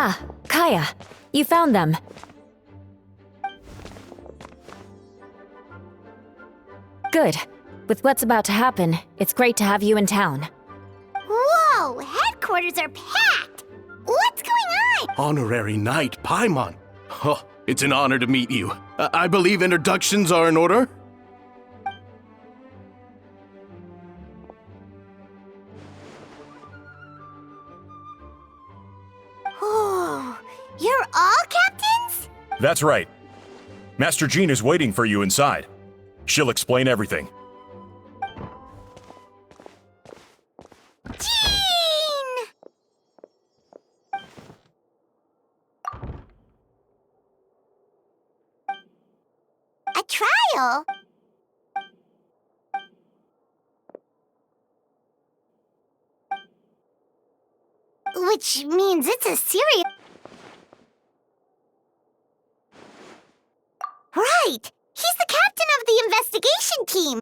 Ah, Kaya, you found them. Good. With what's about to happen, it's great to have you in town. Whoa! Headquarters are packed! What's going on? Honorary Knight Paimon. Oh, it's an honor to meet you. I believe introductions are in order? Oh, you're all captains? That's right. Master Jean is waiting for you inside. She'll explain everything. Jean! A trial? Which means it's a serious... Right! He's the captain of the investigation team!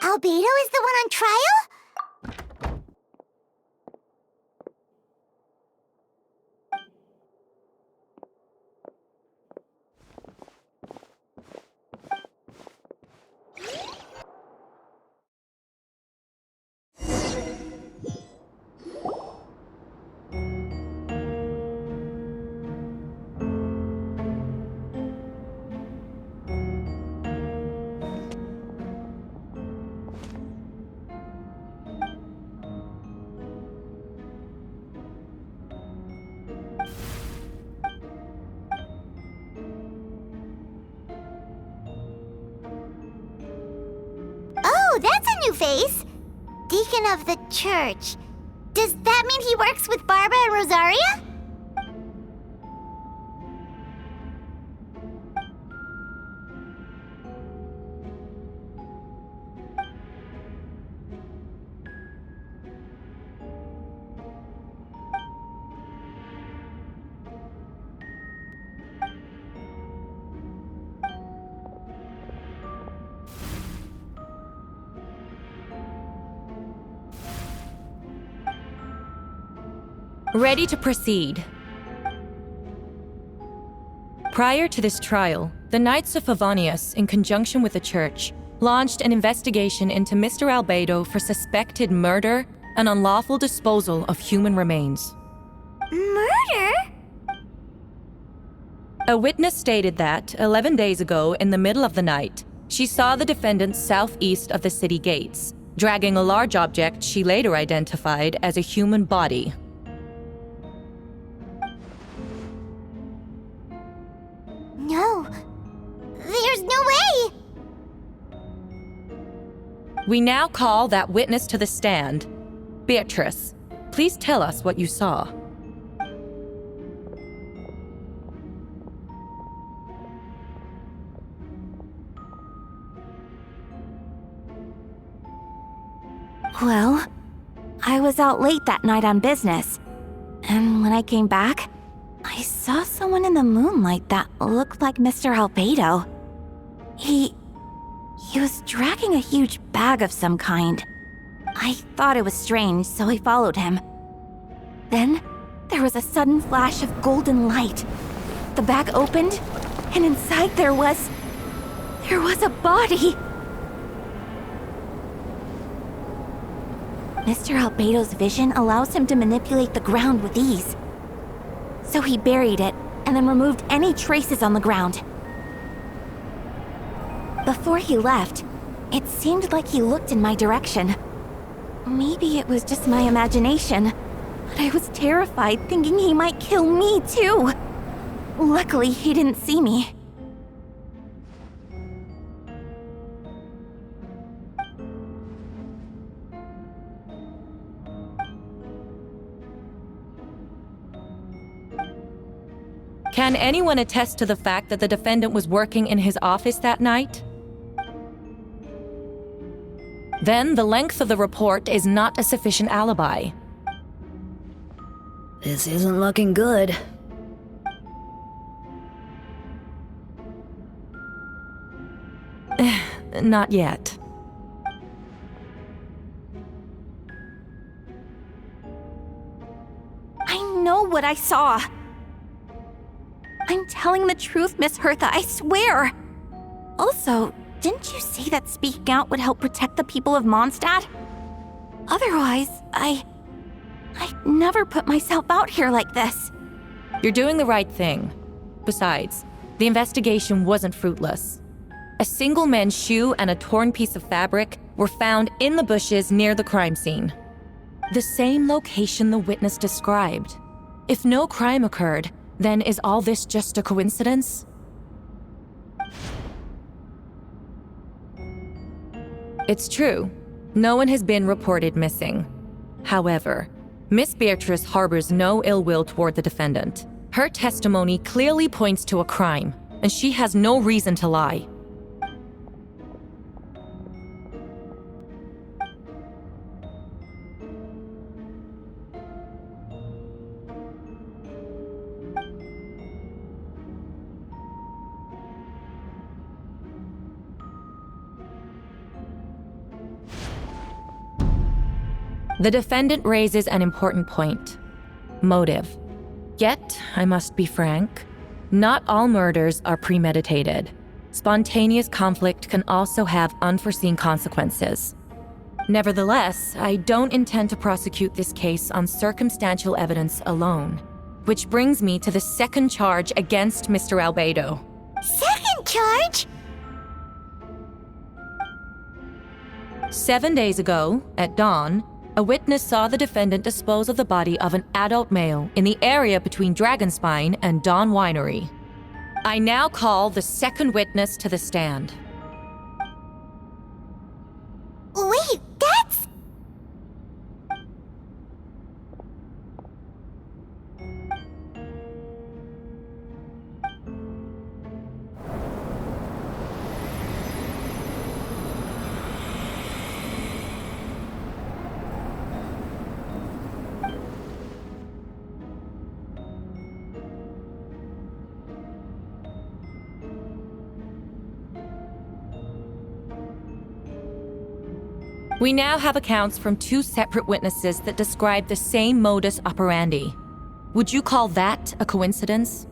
Albedo is the one on trial? Oh, that's a new face! Deacon of the church. Does that mean he works with Barba and Rosaria? Ready to proceed. Prior to this trial, the Knights of Favonius, in conjunction with the Church, launched an investigation into Mr. Albedo for suspected murder and unlawful disposal of human remains. Murder? A witness stated that, 11 days ago, in the middle of the night, she saw the defendant southeast of the city gates, dragging a large object she later identified as a human body. No. There's no way! We now call that witness to the stand. Beatrice, please tell us what you saw. Well, I was out late that night on business. And when I came back, I saw someone in the moonlight that looked like Mr. Albedo. He was dragging a huge bag of some kind. I thought it was strange, so I followed him. Then, there was a sudden flash of golden light. The bag opened, and inside there was a body. Mr. Albedo's vision allows him to manipulate the ground with ease. So he buried it, and then removed any traces on the ground. Before he left, it seemed like he looked in my direction. Maybe it was just my imagination, but I was terrified thinking he might kill me too. Luckily, he didn't see me. Can anyone attest to the fact that the defendant was working in his office that night? Then the length of the report is not a sufficient alibi. This isn't looking good. Not yet. what I saw. I'm telling the truth, Miss Hertha, I swear. Also, didn't you say that speaking out would help protect the people of Mondstadt? Otherwise, I'd never put myself out here like this. You're doing the right thing. Besides, the investigation wasn't fruitless. A single man's shoe and a torn piece of fabric were found in the bushes near the crime scene. The same location the witness described. If no crime occurred, then is all this just a coincidence? It's true. No one has been reported missing. However, Miss Beatrice harbors no ill will toward the defendant. Her testimony clearly points to a crime, and she has no reason to lie. The defendant raises an important point: motive. Yet, I must be frank, not all murders are premeditated. Spontaneous conflict can also have unforeseen consequences. Nevertheless, I don't intend to prosecute this case on circumstantial evidence alone. Which brings me to the second charge against Mr. Albedo. Second charge? 7 days ago, at dawn, a witness saw the defendant dispose of the body of an adult male in the area between Dragonspine and Dawn Winery. I now call the second witness to the stand. Wait, that's... We now have accounts from 2 separate witnesses that describe the same modus operandi. Would you call that a coincidence?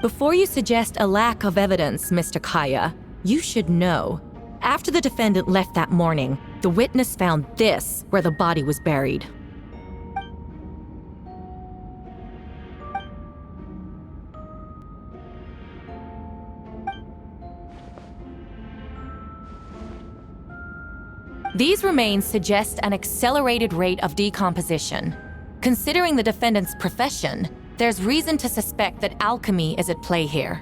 Before you suggest a lack of evidence, Mr. Kaya, you should know. After the defendant left that morning, the witness found this where the body was buried. These remains suggest an accelerated rate of decomposition. Considering the defendant's profession, there's reason to suspect that alchemy is at play here.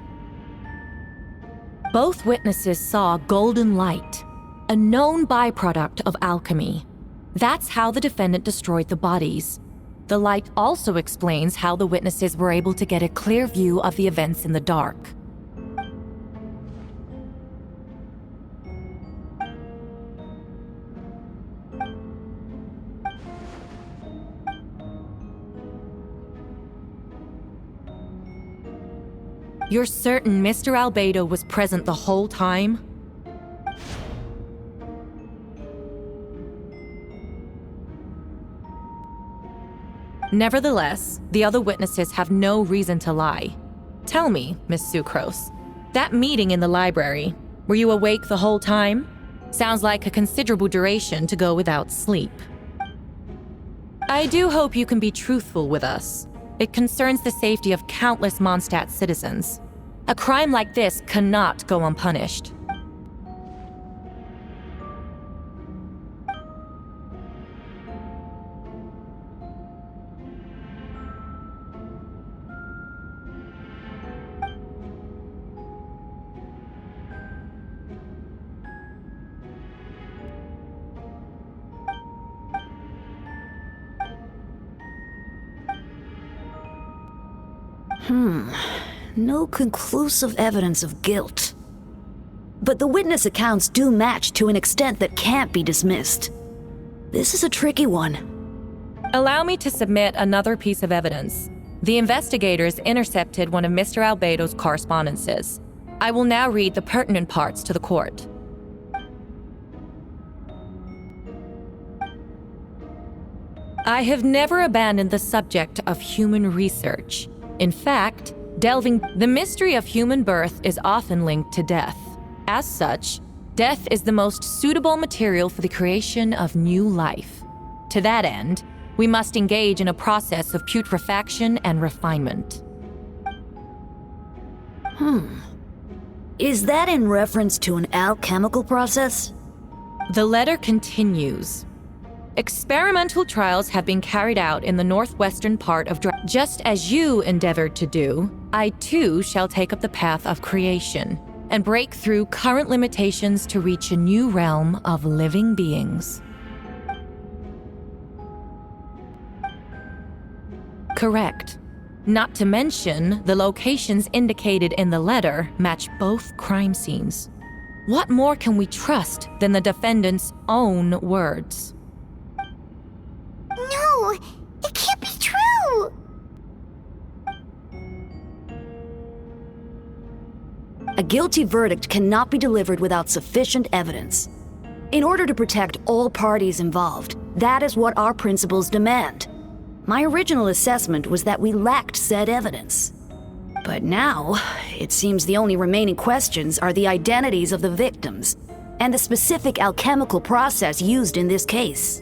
Both witnesses saw golden light, a known byproduct of alchemy. That's how the defendant destroyed the bodies. The light also explains how the witnesses were able to get a clear view of the events in the dark. You're certain Mr. Albedo was present the whole time? Nevertheless, the other witnesses have no reason to lie. Tell me, Miss Sucrose, that meeting in the library, were you awake the whole time? Sounds like a considerable duration to go without sleep. I do hope you can be truthful with us. It concerns the safety of countless Mondstadt citizens. A crime like this cannot go unpunished. No conclusive evidence of guilt. But the witness accounts do match to an extent that can't be dismissed. This is a tricky one. Allow me to submit another piece of evidence. The investigators intercepted one of Mr. Albedo's correspondences. I will now read the pertinent parts to the court. I have never abandoned the subject of human research. In fact, the mystery of human birth is often linked to death. As such, death is the most suitable material for the creation of new life. To that end, we must engage in a process of putrefaction and refinement. Is that in reference to an alchemical process? The letter continues. Experimental trials have been carried out in the northwestern part of just as you endeavored to do, I too shall take up the path of creation and break through current limitations to reach a new realm of living beings. Correct. Not to mention, the locations indicated in the letter match both crime scenes. What more can we trust than the defendant's own words? No, it can't be true! A guilty verdict cannot be delivered without sufficient evidence. In order to protect all parties involved, that is what our principles demand. My original assessment was that we lacked said evidence. But now, it seems the only remaining questions are the identities of the victims and the specific alchemical process used in this case.